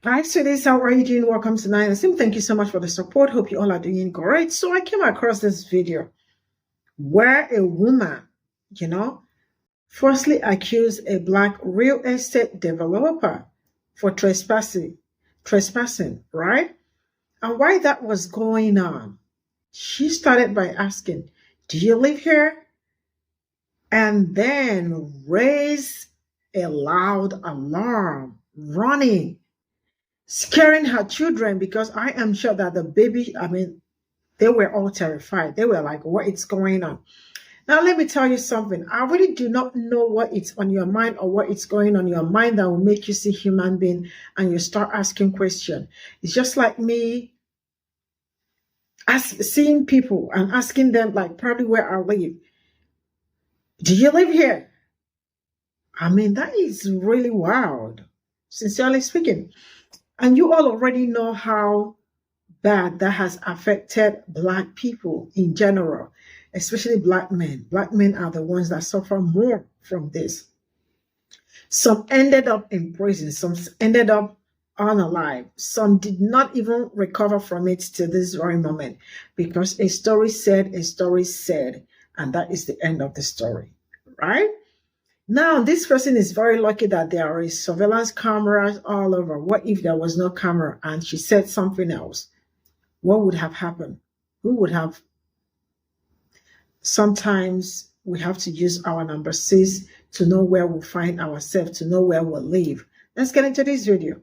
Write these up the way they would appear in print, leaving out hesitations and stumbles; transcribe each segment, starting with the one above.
Hi, students. How are you doing? Welcome to Nine Sim. Thank you so much for the support. Hope you all are doing great. So I came across this video where a woman, falsely accused a black real estate developer for trespassing, right? And why that was going on, she started by asking, "Do you live here?" And then raised a loud alarm, running, scaring her children, because I am sure that the baby, they were all terrified. They were like, what is going on? Now, let me tell you something. I really do not know what is on your mind or what is going on in your mind that will make you see human being and you start asking questions. It's just like me seeing people and asking them, like, probably where I live. Do you live here? That is really wild, sincerely speaking. And you all already know how bad that has affected Black people in general, especially Black men. Black men are the ones that suffer more from this. Some ended up in prison, some ended up unalive, some did not even recover from it to this very moment, because a story said, and that is the end of the story, right? Now, this person is very lucky that there is surveillance cameras all over. What if there was no camera and she said something else? What would have happened? Who would have? Sometimes we have to use our number 6 to know where we'll find ourselves, to know where we'll live. Let's get into this video.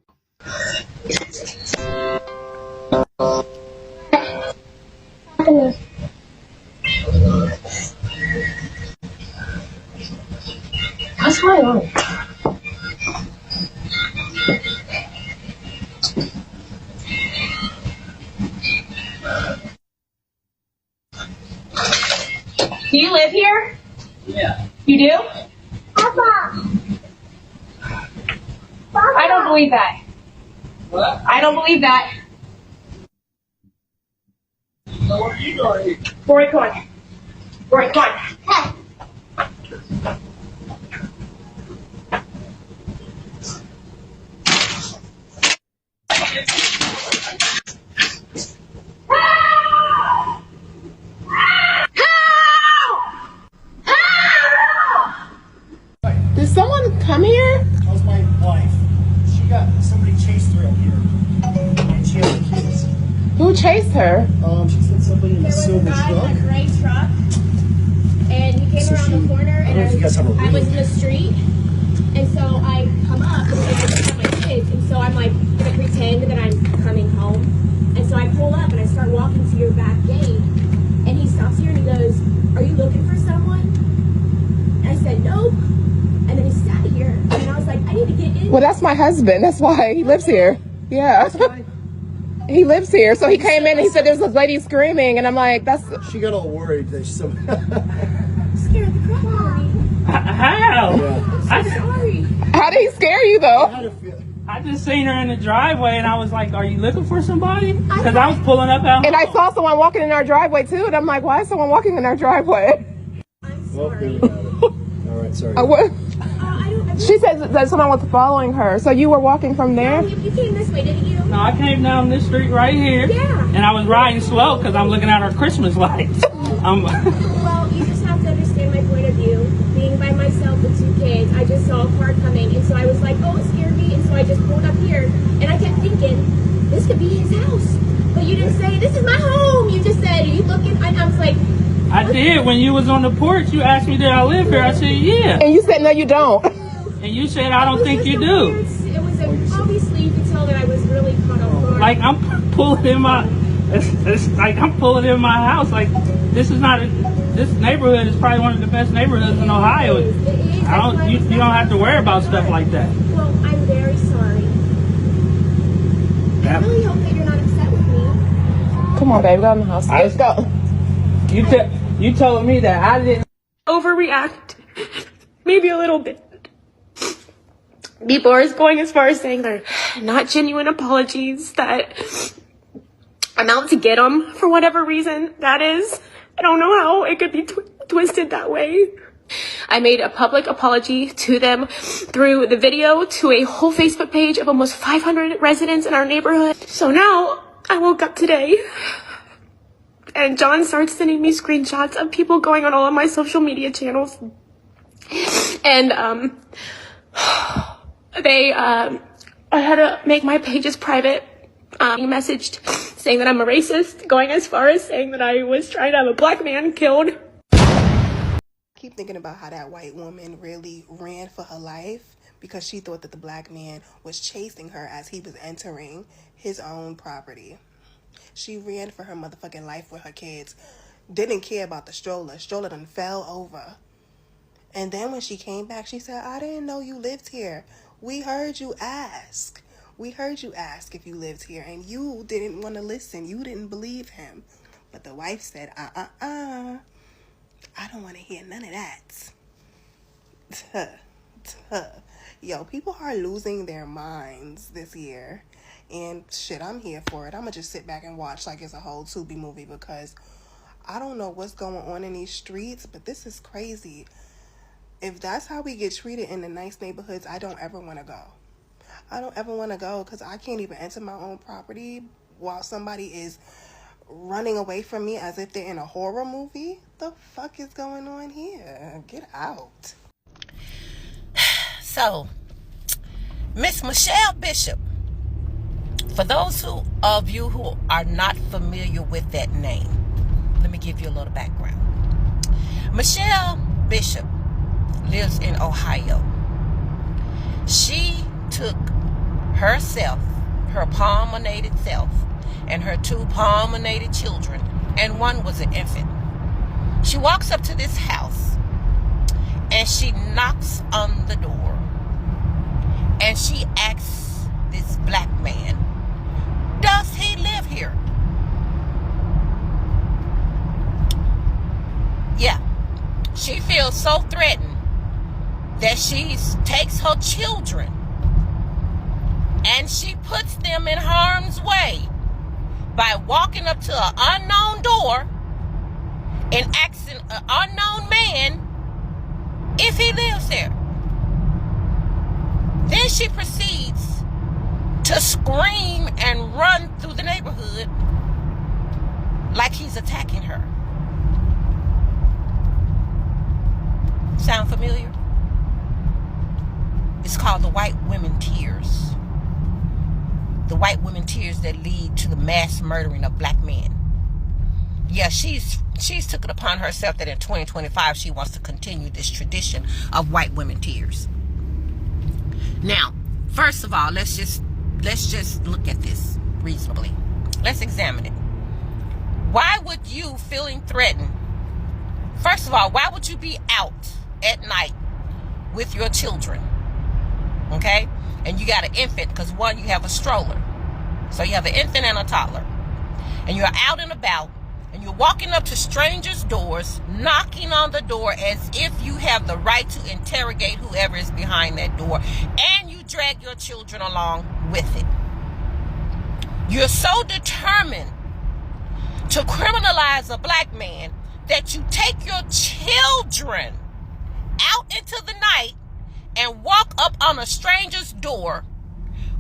What's going on? Do you live here? Yeah. You do? Papa. I don't believe that. What? I don't believe that. So what are you doing? Rory, come on. Rory, come on. Hey. Did someone come here? That was my wife. Somebody chased her up here, and she has the kids. Who chased her? She said somebody in a silver guy truck. in a gray truck, and he came So around the corner, I don't know if you guys have a I was in video. the street, and so I come up and I just have my kids, and so I'm like gonna pretend that I'm coming home, and so I pull up and I start walking to your back gate, and he stops here and he goes, "Are you looking for someone?" And I said, "Nope," and then he sat here, and I was like, "I need to get in." Well, that's my husband. That's why he lives here. Yeah. He lives here. So he came in and he said there's a lady screaming. And I'm like, that's... She got all worried that Scared the crap out of me. How? Yeah. I'm sorry. How did he scare you, I though? had a feeling. I just seen her in the driveway and I was like, are you looking for somebody? Because I was pulling up out And I home. saw someone walking in our driveway, too. And I'm like, why is someone walking in our driveway? I'm Well, sorry. there we got it. All right, sorry. What? I don't. She said that someone was following her. So you were walking from there? You came this way, didn't you? No, I came down this street right here. Yeah. And I was riding slow because I'm looking at our Christmas lights. Well, you just have to understand my point of view. Being by myself with 2 kids, I just saw a car coming, and so I was like, oh, it scared me, and so I just pulled up here, and I kept thinking, this could be his house. But you didn't say, this is my home. You just said, are you looking? I was like, I did. When you was on the porch, you asked me, did I live here? I said, yeah. And you said, no, you don't. And you said, I don't think you do. It was obviously you could tell that I was really caught off guard. Like I'm pulling in my, it's like I'm pulling in my house. Like this is not, this neighborhood is probably one of the best neighborhoods in Ohio. It is. You don't have to worry about stuff like that. Well, I'm very sorry. I really hope that you're not upset with me. Come on, baby. Go in the house. Let's go. You told me that I didn't overreact, maybe a little bit. People are going as far as saying they're not genuine apologies, that I'm out to get them for whatever reason that is. I don't know how it could be twisted that way. I made a public apology to them through the video to a whole Facebook page of almost 500 residents in our neighborhood. So now I woke up today and John started sending me screenshots of people going on all of my social media channels. And I had to make my pages private. He messaged saying that I'm a racist, going as far as saying that I was trying to have a black man killed. I keep thinking about how that white woman really ran for her life because she thought that the black man was chasing her as he was entering his own property. She ran for her motherfucking life with her kids. Didn't care about the stroller. Stroller done fell over. And then when she came back, she said, I didn't know you lived here. We heard you ask. We heard you ask if you lived here, and you didn't want to listen. You didn't believe him. But the wife said, I don't want to hear none of that. Yo, people are losing their minds this year. And shit, I'm here for it. I'm going to just sit back and watch like it's a whole Tubi movie because I don't know what's going on in these streets, but this is crazy. If that's how we get treated in the nice neighborhoods, I don't ever want to go. I don't ever want to go because I can't even enter my own property while somebody is running away from me as if they're in a horror movie. The fuck is going on here? Get out. So, Miss Michelle Bishop, for those of you who are not familiar with that name, let me give you a little background. Michelle Bishop lives in Ohio. She took herself, her palmated self, and her 2 palmated children, and one was an infant. She walks up to this house and she knocks on the door and she asks this black man, does he live here? Yeah, she feels so threatened that she takes her children and she puts them in harm's way by walking up to an unknown door and asking an unknown man if he lives there. Then she proceeds to scream and run through the neighborhood like he's attacking her. Sound familiar? It's called the white women tears. The white women tears that lead to the mass murdering of black men. Yeah, she's took it upon herself that in 2025 she wants to continue this tradition of white women tears. Now, first of all, let's just look at this reasonably. Let's examine it. Why would you, feeling threatened, first of all, why would you be out at night with your children? Okay? And you got an infant, because one, you have a stroller. So you have an infant and a toddler. And you're out and about, and you're walking up to strangers' doors, knocking on the door as if you have the right to interrogate whoever is behind that door, and you drag your children along with it. You're so determined to criminalize a black man that you take your children out into the night and walk up on a stranger's door,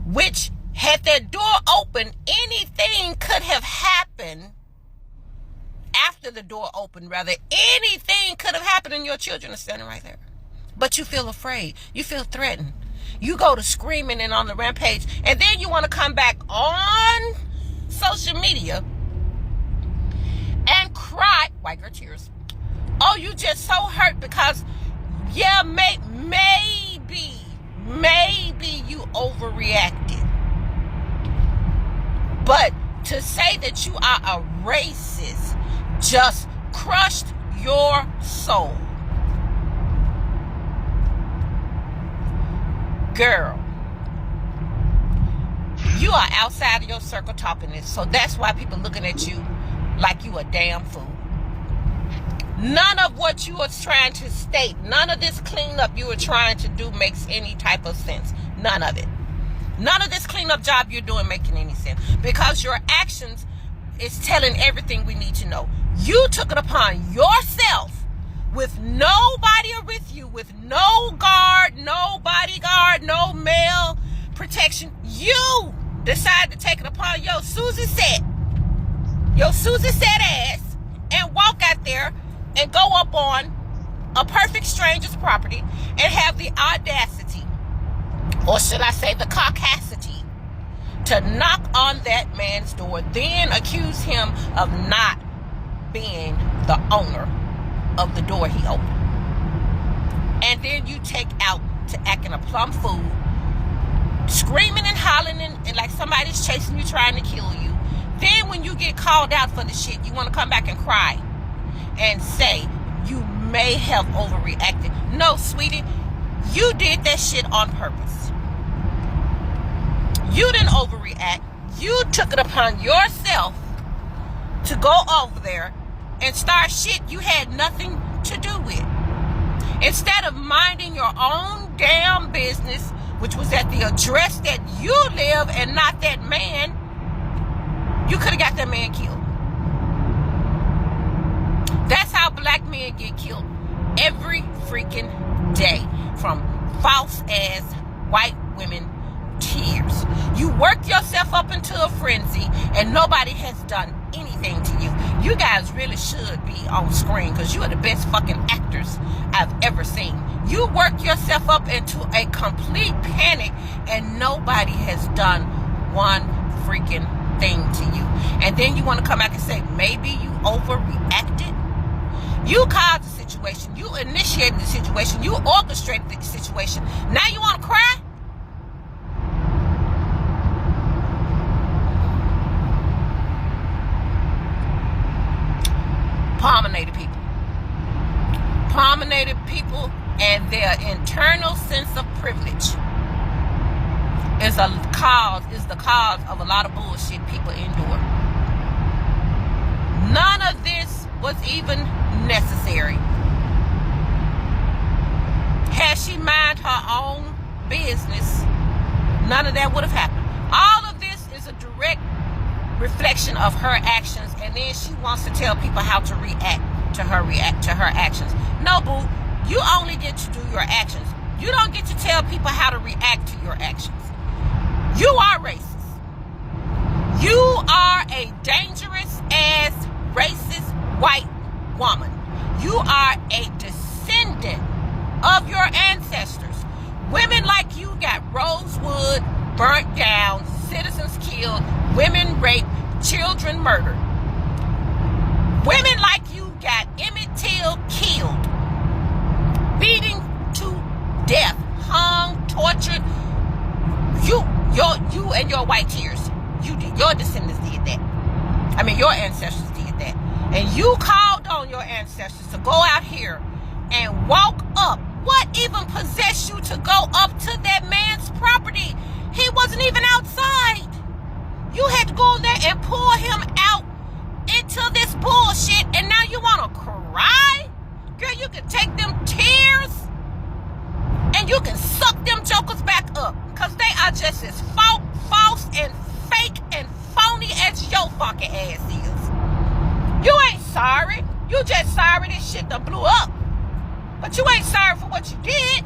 which, had that door open, anything could have happened. After the door opened, rather, anything could have happened, and your children are standing right there. But you feel afraid. You feel threatened. You go to screaming and on the rampage, and then you want to come back on social media and cry, wipe your tears. Oh, you just so hurt because, yeah, maybe you overreacted. But to say that you are a racist just crushed your soul. Girl, you are outside of your circle talking this, so that's why people looking at you like you a damn fool. None of what you are trying to state, none of this cleanup you are trying to do makes any type of sense. None of it. None of this cleanup job you're doing making any sense, because your actions is telling everything we need to know. You took it upon yourself with nobody with you, with no guard, no bodyguard, no male protection, you decide to take it upon your Susie set ass and walk out there and go up on a perfect stranger's property and have the audacity, or should I say the caucasity, to knock on that man's door, then accuse him of not being the owner of the door he opened. And then you take out to acting a plumb fool, screaming and hollering and like somebody's chasing you, trying to kill you. Then when you get called out for the shit, you want to come back and cry and say you may have overreacted. No, sweetie, you did that shit on purpose. You didn't overreact. You took it upon yourself to go over there and start shit you had nothing to do with. Instead of minding your own damn business, which was at the address that you live and not that man, you could have got that man killed. That's how black men get killed every freaking day from false ass white women tears. You work yourself up into a frenzy and nobody has done anything to you. You guys really should be on screen because you are the best fucking actors I've ever seen. You work yourself up into a complete panic and nobody has done one freaking thing to you. And then you want to come back and say, maybe you overreacted? You caused the situation. You initiated the situation. You orchestrated the situation. Now you want to cry? Palminated people and their internal sense of privilege is the cause of a lot of bullshit people endure. None of this was even necessary. Had she mind her own business, none of that would have happened. All of this is a direct reflection of her actions, and then she wants to tell people how to react to her actions. No, boo, you only get to do your actions. You don't get to tell people how to react to your actions. You are racist. You are a dangerous ass racist white woman. You are a descendant of your ancestors. Women like you got Rosewood burnt down, citizens killed, women raped, children murdered. Women like you got Emmett Till killed, beating to death, hung, tortured. You and your white tears, your descendants did that. I mean, your ancestors did that. And you called on your ancestors to go out here and walk up. What even possessed you to go up to that man's property? He wasn't even outside. You had to go in there and pull him out into this bullshit, and now you want to cry? Girl, you can take them tears and you can suck them jokers back up, because they are just as false and fake and phony as your fucking ass is. You ain't sorry. You just sorry this shit done blew up. But you ain't sorry for what you did.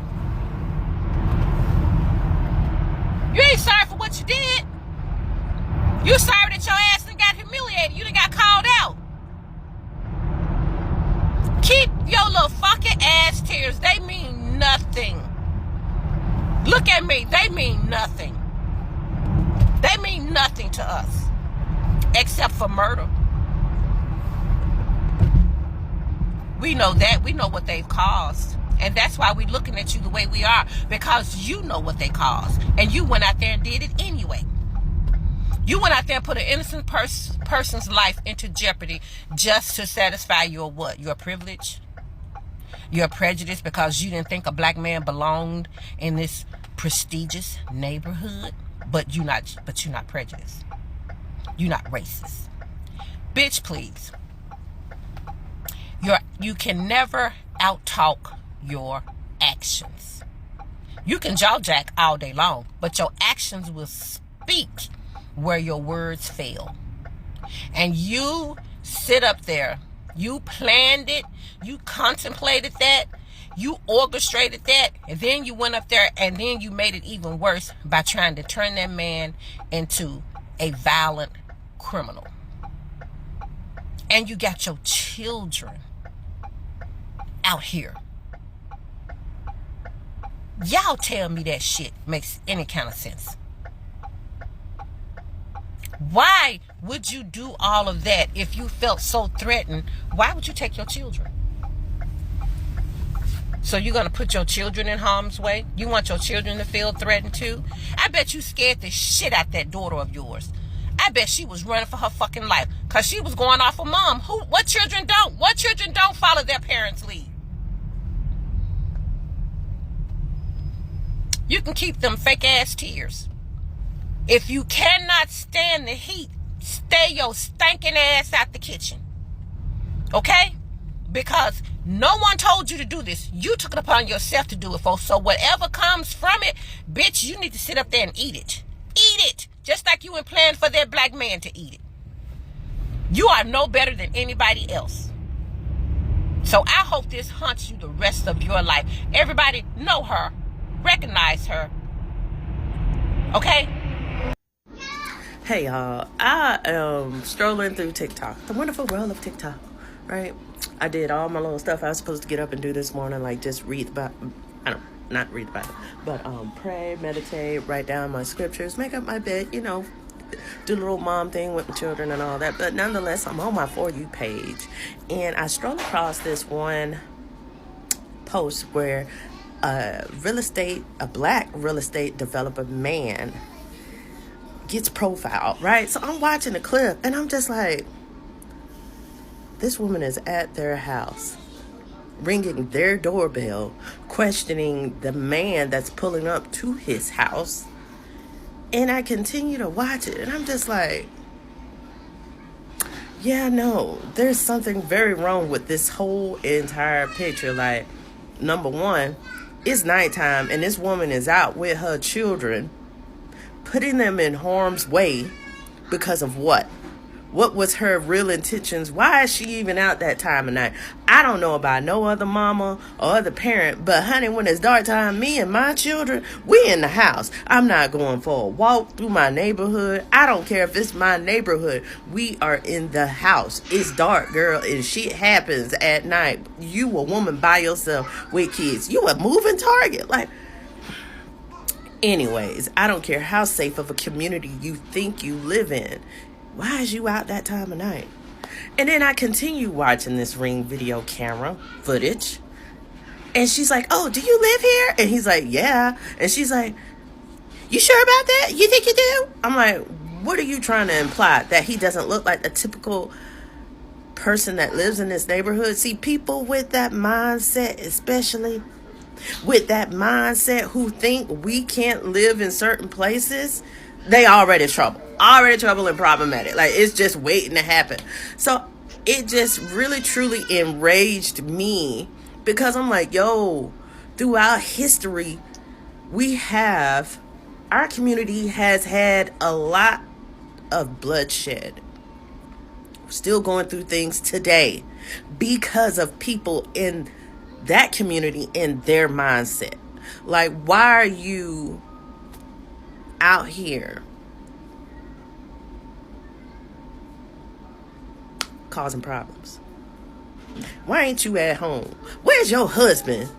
You ain't sorry for what you did. You sorry that your ass done got humiliated. You done got called out. Keep your little fucking ass tears. They mean nothing. Look at me. They mean nothing. They mean nothing to us. Except for murder. We know that. We know what they've caused. And that's why we're looking at you the way we are. Because you know what they caused. And you went out there and did it anyway. You went out there and put an innocent person's life into jeopardy just to satisfy your what? Your privilege? Your prejudice because you didn't think a black man belonged in this prestigious neighborhood? But you're not prejudiced. You're not racist. Bitch, please. You can never out-talk your actions. You can jaw-jack all day long, but your actions will speak where your words fail. And you sit up there. You planned it. You contemplated that. You orchestrated that. And then you went up there and then you made it even worse by trying to turn that man into a violent criminal. And you got your children out here. Y'all tell me that shit makes any kind of sense. Why would you do all of that if you felt so threatened? Why would you take your children? So you're going to put your children in harm's way? You want your children to feel threatened too? I bet you scared the shit out that daughter of yours. I bet she was running for her fucking life because she was going off of mom. What children don't? What children don't follow their parents' lead? You can keep them fake ass tears. If you cannot stand the heat, stay your stinking ass out the kitchen. Okay? Because no one told you to do this. You took it upon yourself to do it, folks. So whatever comes from it, bitch, you need to sit up there and eat it. Eat it. Just like you were planning for that black man to eat it. You are no better than anybody else. So I hope this haunts you the rest of your life. Everybody know her. Recognize her. Okay? Hey y'all, I am strolling through TikTok, the wonderful world of TikTok, right? I did all my little stuff I was supposed to get up and do this morning, like just read about, not read the Bible, but pray, meditate, write down my scriptures, make up my bed, you know, do the little mom thing with my children and all that. But nonetheless, I'm on my For You page, and I strolled across this one post where a black real estate developer man gets profiled, right? So I'm watching the clip and I'm just like, this woman is at their house, ringing their doorbell, questioning the man that's pulling up to his house. And I continue to watch it and I'm just like, yeah, no, there's something very wrong with this whole entire picture. Like, number one, it's nighttime and this woman is out with her children, putting them in harm's way because of what? What was her real intentions? Why is she even out that time of night? I don't know about no other mama or other parent, but honey, when it's dark time, me and my children, we in the house. I'm not going for a walk through my neighborhood. I don't care if it's my neighborhood. We are in the house. It's dark, girl, and shit happens at night. You a woman by yourself with kids. You a moving target. Like, anyways, I don't care how safe of a community you think you live in. Why is you out that time of night? And then I continue watching this Ring video camera footage. And she's like, oh, do you live here? And he's like, yeah. And she's like, you sure about that? You think you do? I'm like, what are you trying to imply? That he doesn't look like the typical person that lives in this neighborhood? See, people with that mindset, especially with that mindset who think we can't live in certain places, they already trouble and problematic. Like, it's just waiting to happen. So it just really truly enraged me because I'm like, yo, throughout history, our community has had a lot of bloodshed. We're still going through things today because of people in that community and their mindset. Like, why are you out here causing problems? Why ain't you at home? Where's your husband?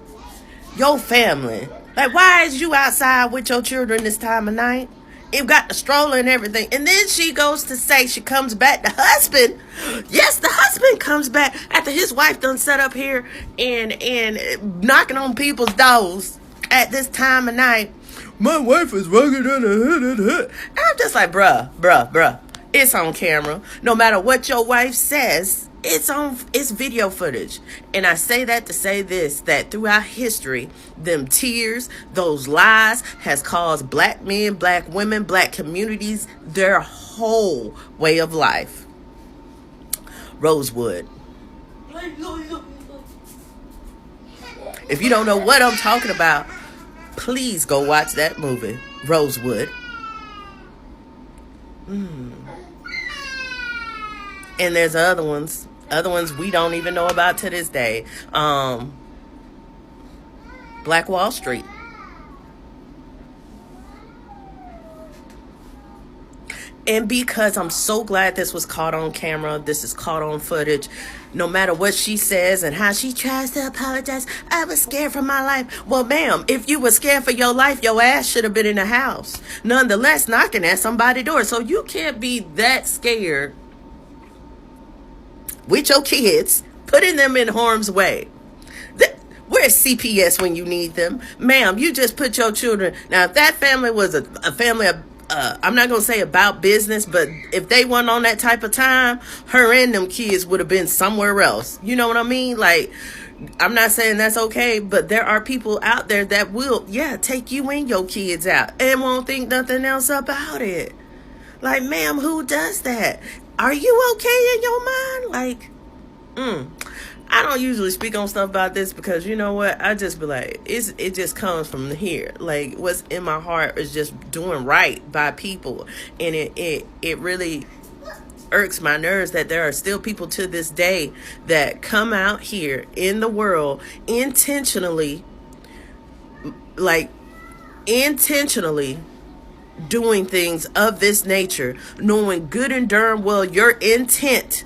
Your family? Like, why is you outside with your children this time of night? You've got the stroller and everything. And then she goes to say, she comes back, the husband, yes, the husband comes back after his wife done set up here and knocking on people's doors at this time of night. My wife is working on a hood. And I'm just like, bruh. It's on camera. No matter what your wife says, it's video footage. And I say that to say this, that throughout history, them tears, those lies has caused black men, black women, black communities, their whole way of life. Rosewood. If you don't know what I'm talking about, please go watch that movie, Rosewood. And there's other ones. Other ones we don't even know about to this day. Black Wall Street. And because I'm so glad this was caught on camera, this is caught on footage, no matter what she says and how she tries to apologize, I was scared for my life. Well, ma'am, if you were scared for your life, your ass should have been in the house, nonetheless knocking at somebody's door. So you can't be that scared with your kids, putting them in harm's way. Where's CPS when you need them? Ma'am, you just put your children. Now, if that family was a family of, I'm not going to say about business, but if they weren't on that type of time, her and them kids would have been somewhere else. You know what I mean? Like, I'm not saying that's okay, but there are people out there that will, take you and your kids out and won't think nothing else about it. Like, ma'am, who does that? Are you okay in your mind? Like, I don't usually speak on stuff about this because you know what? I just be like, it just comes from here. Like, what's in my heart is just doing right by people. And it really irks my nerves that there are still people to this day that come out here in the world intentionally doing things of this nature, knowing good and darn well your intent,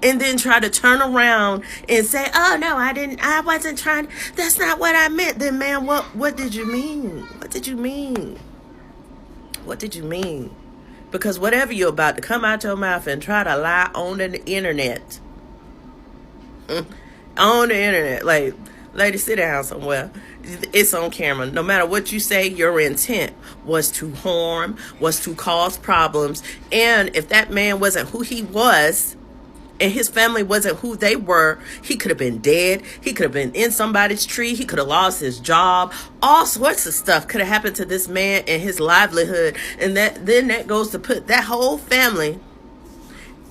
and then try to turn around and say, oh no, I wasn't trying, that's not what I meant. Then man, what did you mean? What did you mean? Because whatever you're about to come out your mouth and try to lie on the internet, like, lady, sit down somewhere. It's on camera. No matter what you say, your intent was to harm, was to cause problems. And if that man wasn't who he was, and his family wasn't who they were, he could have been dead. He could have been in somebody's tree. He could have lost his job. All sorts of stuff could have happened to this man and his livelihood. And that goes to put that whole family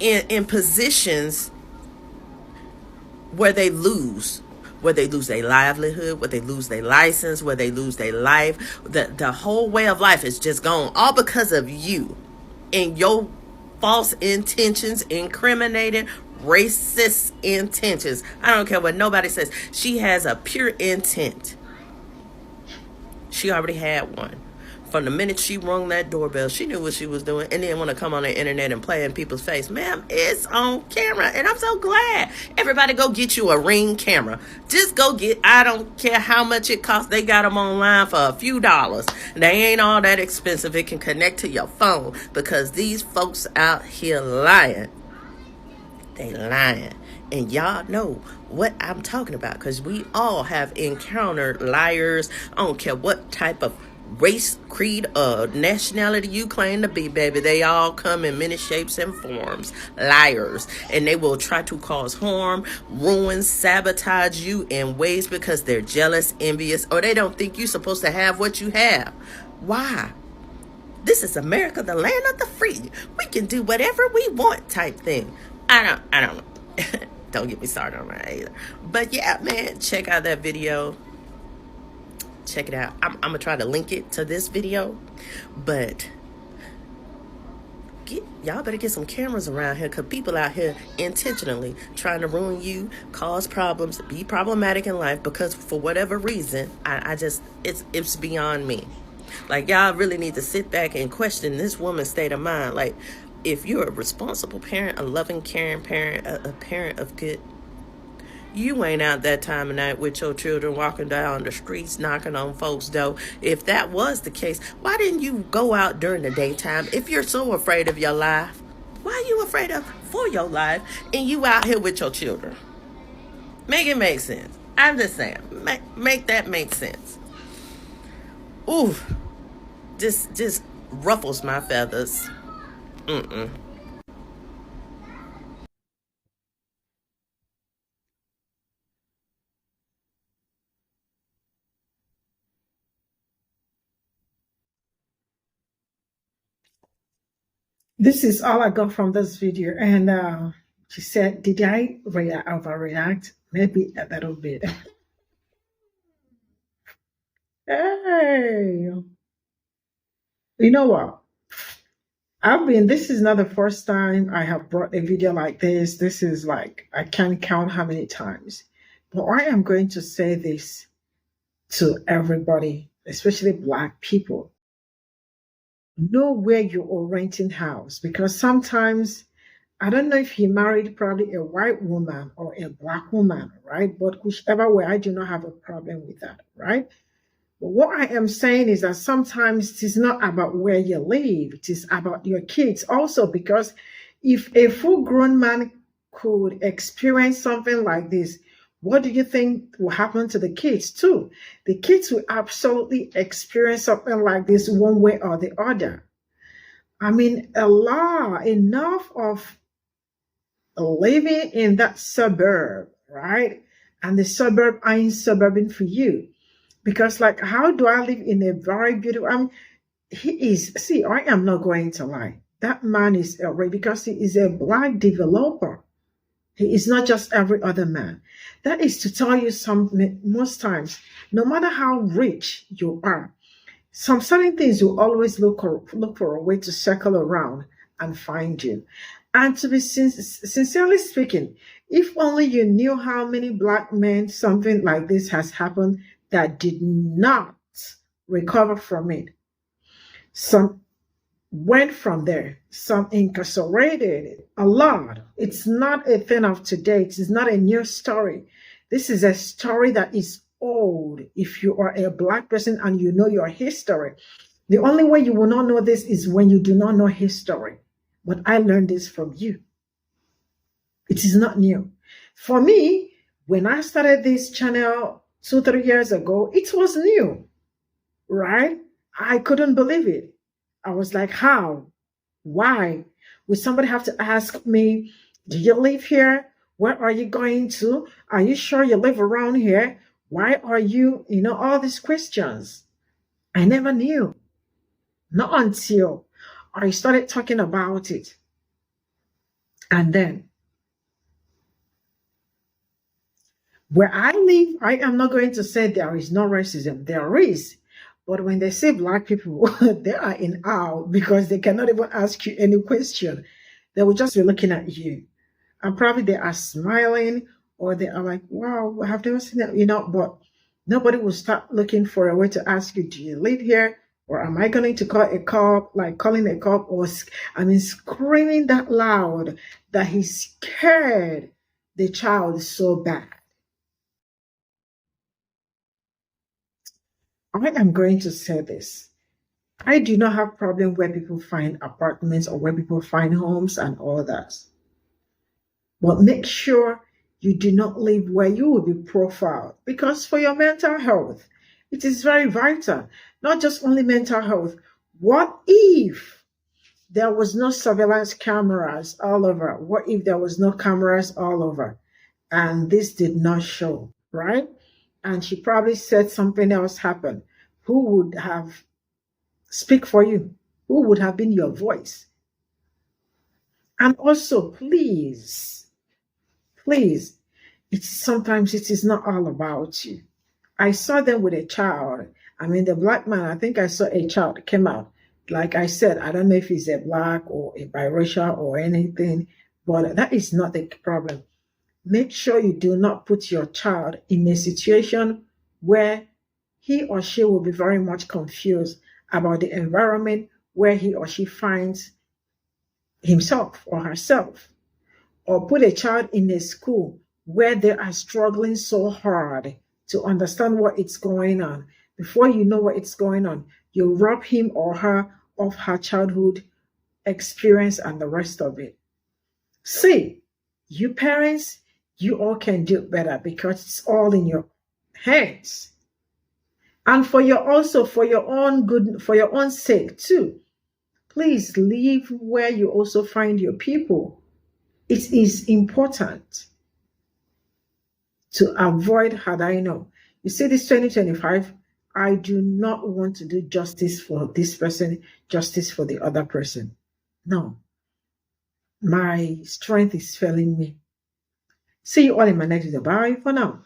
in positions where they lose. Where they lose their livelihood, where they lose their license, where they lose their life. The whole way of life is just gone. All because of you and your false intentions, incriminating, racist intentions. I don't care what nobody says. She has a pure intent. She already had one. From the minute she rung that doorbell, she knew what she was doing and didn't want to come on the internet and play in people's face. Ma'am, it's on camera. And I'm so glad. Everybody go get you a Ring camera. Just go get, I don't care how much it costs. They got them online for a few dollars. They ain't all that expensive. It can connect to your phone because these folks out here lying. They lying. And y'all know what I'm talking about because we all have encountered liars. I don't care what type of race, creed, nationality you claim to be, baby. They all come in many shapes and forms. Liars. And they will try to cause harm, ruin, sabotage you in ways because they're jealous, envious, or they don't think you're supposed to have what you have. Why? This is America, the land of the free. We can do whatever we want type thing. I don't don't get me started on that either. But yeah, man, check out that video. Check it out. I'm gonna try to link it to this video, but y'all better get some cameras around here because people out here intentionally trying to ruin you, cause problems, be problematic in life because for whatever reason, I just, it's beyond me. Like, y'all really need to sit back and question this woman's state of mind. Like, if you're a responsible parent, a loving, caring parent, a parent of good, you ain't out that time of night with your children walking down the streets, knocking on folks' door. If that was the case, why didn't you go out during the daytime? If you're so afraid of your life, why are you afraid of for your life and you out here with your children? Make it make sense. I'm just saying, make that make sense. Ooh, just ruffles my feathers. This is all I got from this video. And she said, did I overreact? Maybe a little bit. Hey, you know what? This is not the first time I have brought a video like this. This is like, I can't count how many times. But I am going to say this to everybody, especially Black people. Know where you are renting house, because sometimes, I don't know if he married probably a white woman or a Black woman, right? But whichever way, I do not have a problem with that, right? But what I am saying is that sometimes it is not about where you live, it is about your kids also, because if a full grown man could experience something like this, what do you think will happen to the kids too? The kids will absolutely experience something like this one way or the other. I mean, enough of living in that suburb, right? And the suburb ain't suburban for you. Because, like, how do I live in a very beautiful, I am not going to lie. That man is outrageous because he is a Black developer. He is not just every other man. That is to tell you something. Most times, no matter how rich you are, some certain things will always look for a way to circle around and find you. And to be sincerely speaking, if only you knew how many Black men something like this has happened that did not recover from it. Some went from there, some incarcerated, a lot. It's not a thing of today. It is not a new story. This is a story that is old. If you are a Black person and you know your history, the only way you will not know this is when you do not know history. But I learned this from you. It is not new. For me, when I started this channel 2-3 years ago, it was new, right? I couldn't believe it. I was like, how? Why? Would somebody have to ask me, do you live here? Where are you going to? Are you sure you live around here? Why are you, all these questions? I never knew. Not until I started talking about it. And then, where I live, I am not going to say there is no racism. There is. But when they say Black people, they are in awe because they cannot even ask you any question. They will just be looking at you. And probably they are smiling or they are like, wow, have never seen that, but nobody will start looking for a way to ask you, do you live here? Or am I going to call a cop, like calling a cop or, screaming that loud that he scared the child so bad. I am going to say this. I do not have problem where people find apartments or where people find homes and all that. But make sure you do not live where you will be profiled, because for your mental health, it is very vital. Not just only mental health. What if there was no surveillance cameras all over? What if there was no cameras all over and this did not show, right? And she probably said something else happened. Who would have speak for you? Who would have been your voice? And also, please, sometimes it is not all about you. I saw them with a child. The Black man, I think I saw a child came out. Like I said, I don't know if he's a Black or a biracial or anything, but that is not the problem. Make sure you do not put your child in a situation where he or she will be very much confused about the environment where he or she finds himself or herself. Or put a child in a school where they are struggling so hard to understand what is going on. Before you know what is going on, you rob him or her of her childhood experience and the rest of it. See, you parents, you all can do better because it's all in your hands. And for your own good, for your own sake too, please live where you also find your people. It is important to avoid had I known. You see, this 2025, I do not want to do justice for this person, justice for the other person. No. My strength is failing me. See you all in my next video. Bye for now.